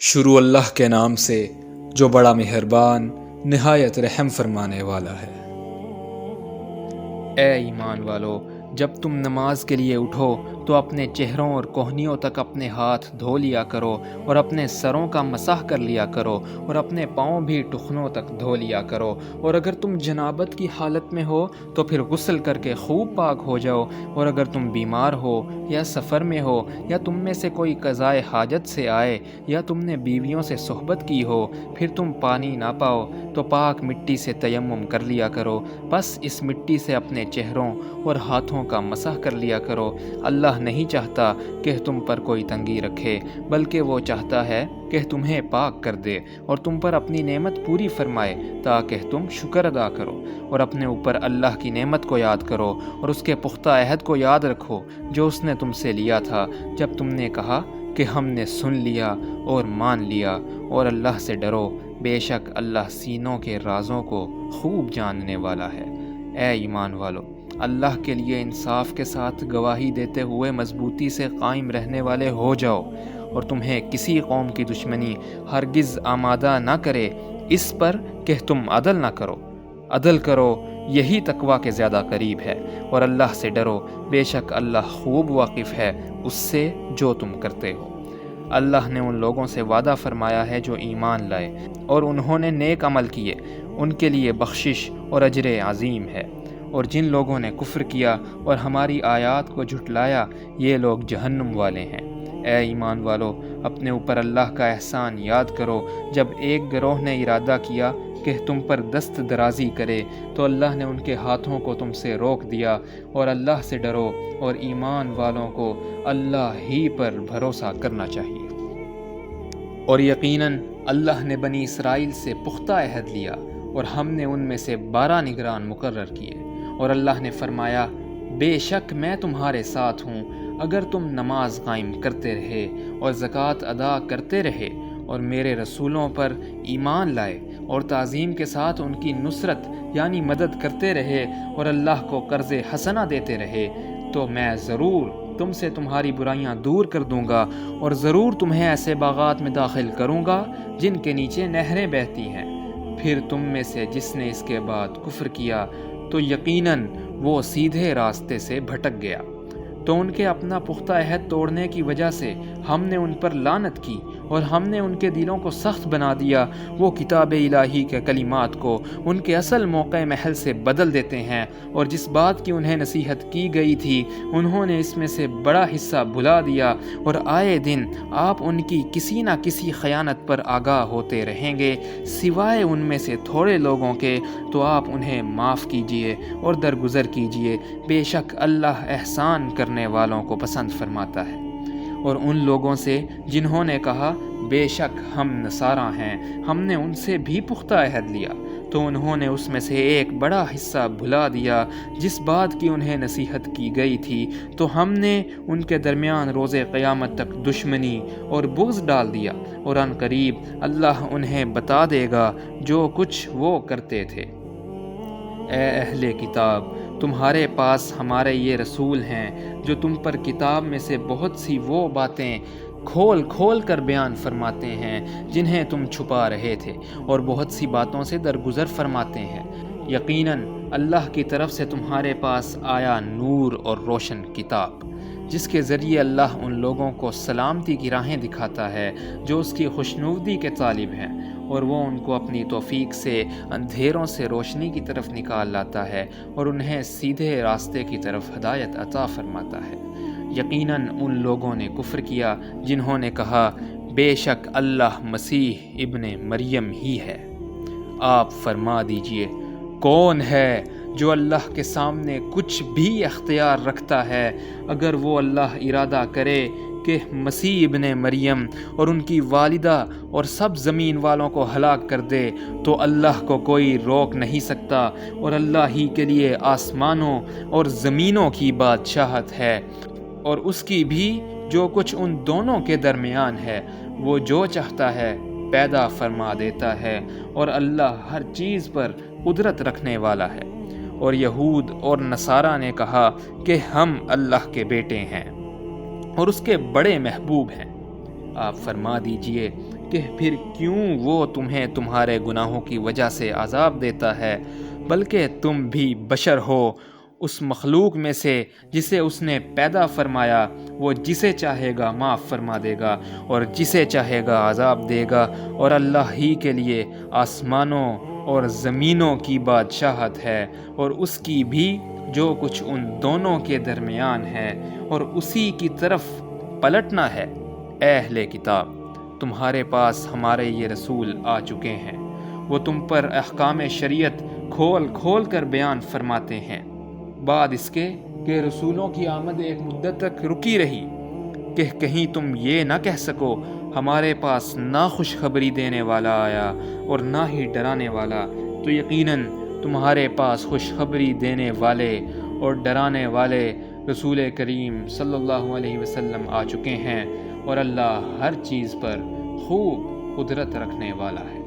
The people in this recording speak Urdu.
شروع اللہ کے نام سے جو بڑا مہربان نہایت رحم فرمانے والا ہے۔ اے ایمان والو، جب تم نماز کے لیے اٹھو تو اپنے چہروں اور کوہنیوں تک اپنے ہاتھ دھو لیا کرو اور اپنے سروں کا مسح کر لیا کرو اور اپنے پاؤں بھی ٹخنوں تک دھو لیا کرو، اور اگر تم جنابت کی حالت میں ہو تو پھر غسل کر کے خوب پاک ہو جاؤ، اور اگر تم بیمار ہو یا سفر میں ہو یا تم میں سے کوئی قضائے حاجت سے آئے یا تم نے بیویوں سے صحبت کی ہو، پھر تم پانی نہ پاؤ تو پاک مٹی سے تیمم کر لیا کرو، بس اس مٹی سے اپنے چہروں اور ہاتھوں کا مسح کر لیا کرو۔ اللہ نہیں چاہتا کہ تم پر کوئی تنگی رکھے، بلکہ وہ چاہتا ہے کہ تمہیں پاک کر دے اور تم پر اپنی نعمت پوری فرمائے تاکہ تم شکر ادا کرو، اور اپنے اوپر اللہ کی نعمت کو یاد کرو اور اس کے پختہ عہد کو یاد رکھو جو اس نے تم سے لیا تھا جب تم نے کہا کہ ہم نے سن لیا اور مان لیا، اور اللہ سے ڈرو، بے شک اللہ سینوں کے رازوں کو خوب جاننے والا ہے۔ اے ایمان والو، اللہ کے لیے انصاف کے ساتھ گواہی دیتے ہوئے مضبوطی سے قائم رہنے والے ہو جاؤ، اور تمہیں کسی قوم کی دشمنی ہرگز آمادہ نہ کرے اس پر کہ تم عدل نہ کرو۔ عدل کرو، یہی تقویٰ کے زیادہ قریب ہے، اور اللہ سے ڈرو، بے شک اللہ خوب واقف ہے اس سے جو تم کرتے ہو۔ اللہ نے ان لوگوں سے وعدہ فرمایا ہے جو ایمان لائے اور انہوں نے نیک عمل کیے، ان کے لیے بخشش اور اجر عظیم ہے، اور جن لوگوں نے کفر کیا اور ہماری آیات کو جھٹلایا یہ لوگ جہنم والے ہیں۔ اے ایمان والو، اپنے اوپر اللہ کا احسان یاد کرو، جب ایک گروہ نے ارادہ کیا کہ تم پر دست درازی کرے تو اللہ نے ان کے ہاتھوں کو تم سے روک دیا، اور اللہ سے ڈرو، اور ایمان والوں کو اللہ ہی پر بھروسہ کرنا چاہیے۔ اور یقیناً اللہ نے بنی اسرائیل سے پختہ عہد لیا، اور ہم نے ان میں سے 12 نگران مقرر کیے، اور اللہ نے فرمایا، بے شک میں تمہارے ساتھ ہوں اگر تم نماز قائم کرتے رہے اور زکوٰۃ ادا کرتے رہے اور میرے رسولوں پر ایمان لائے اور تعظیم کے ساتھ ان کی نصرت یعنی مدد کرتے رہے اور اللہ کو قرض حسنہ دیتے رہے، تو میں ضرور تم سے تمہاری برائیاں دور کر دوں گا، اور ضرور تمہیں ایسے باغات میں داخل کروں گا جن کے نیچے نہریں بہتی ہیں۔ پھر تم میں سے جس نے اس کے بعد کفر کیا تو یقیناً وہ سیدھے راستے سے بھٹک گیا، تو ان کے اپنا پختہ عہد توڑنے کی وجہ سے ہم نے ان پر لعنت کی، اور ہم نے ان کے دلوں کو سخت بنا دیا۔ وہ کتاب الہی کے کلمات کو ان کے اصل موقع محل سے بدل دیتے ہیں، اور جس بات کی انہیں نصیحت کی گئی تھی انہوں نے اس میں سے بڑا حصہ بھلا دیا، اور آئے دن آپ ان کی کسی نہ کسی خیانت پر آگاہ ہوتے رہیں گے، سوائے ان میں سے تھوڑے لوگوں کے، تو آپ انہیں معاف کیجئے اور درگزر کیجئے، بے شک اللہ احسان کرنے والوں کو پسند فرماتا ہے۔ اور ان لوگوں سے جنہوں نے کہا بے شک ہم نصارہ ہیں، ہم نے ان سے بھی پختہ عہد لیا، تو انہوں نے اس میں سے ایک بڑا حصہ بھلا دیا جس بات کی انہیں نصیحت کی گئی تھی، تو ہم نے ان کے درمیان روز قیامت تک دشمنی اور بغض ڈال دیا، اور ان قریب اللہ انہیں بتا دے گا جو کچھ وہ کرتے تھے۔ اے اہل کتاب، تمہارے پاس ہمارے یہ رسول ہیں جو تم پر کتاب میں سے بہت سی وہ باتیں کھول کھول کر بیان فرماتے ہیں جنہیں تم چھپا رہے تھے، اور بہت سی باتوں سے درگزر فرماتے ہیں۔ یقیناً اللہ کی طرف سے تمہارے پاس آیا نور اور روشن کتاب، جس کے ذریعے اللہ ان لوگوں کو سلامتی کی راہیں دکھاتا ہے جو اس کی خوشنودی کے طالب ہیں، اور وہ ان کو اپنی توفیق سے اندھیروں سے روشنی کی طرف نکال لاتا ہے اور انہیں سیدھے راستے کی طرف ہدایت عطا فرماتا ہے۔ یقیناً ان لوگوں نے کفر کیا جنہوں نے کہا بے شک اللہ مسیح ابن مریم ہی ہے۔ آپ فرما دیجئے، کون ہے جو اللہ کے سامنے کچھ بھی اختیار رکھتا ہے اگر وہ اللہ ارادہ کرے کہ مسیح ابن مریم اور ان کی والدہ اور سب زمین والوں کو ہلاک کر دے، تو اللہ کو کوئی روک نہیں سکتا، اور اللہ ہی کے لیے آسمانوں اور زمینوں کی بادشاہت ہے، اور اس کی بھی جو کچھ ان دونوں کے درمیان ہے، وہ جو چاہتا ہے پیدا فرما دیتا ہے، اور اللہ ہر چیز پر قدرت رکھنے والا ہے۔ اور یہود اور نصارہ نے کہا کہ ہم اللہ کے بیٹے ہیں اور اس کے بڑے محبوب ہیں۔ آپ فرما دیجئے کہ پھر کیوں وہ تمہیں تمہارے گناہوں کی وجہ سے عذاب دیتا ہے، بلکہ تم بھی بشر ہو، اس مخلوق میں سے جسے اس نے پیدا فرمایا۔ وہ جسے چاہے گا معاف فرما دے گا اور جسے چاہے گا عذاب دے گا، اور اللہ ہی کے لیے آسمانوں اور زمینوں کی بادشاہت ہے، اور اس کی بھی جو کچھ ان دونوں کے درمیان ہے، اور اسی کی طرف پلٹنا ہے۔ اے اہل کتاب، تمہارے پاس ہمارے یہ رسول آ چکے ہیں، وہ تم پر احکام شریعت کھول کھول کر بیان فرماتے ہیں، بعد اس کے کہ رسولوں کی آمد ایک مدت تک رکی رہی، کہ کہیں تم یہ نہ کہہ سکو ہمارے پاس نہ خوشخبری دینے والا آیا اور نہ ہی ڈرانے والا۔ تو یقیناً تمہارے پاس خوشخبری دینے والے اور ڈرانے والے رسول کریم صلی اللہ علیہ وسلم آ چکے ہیں، اور اللہ ہر چیز پر خوب قدرت رکھنے والا ہے۔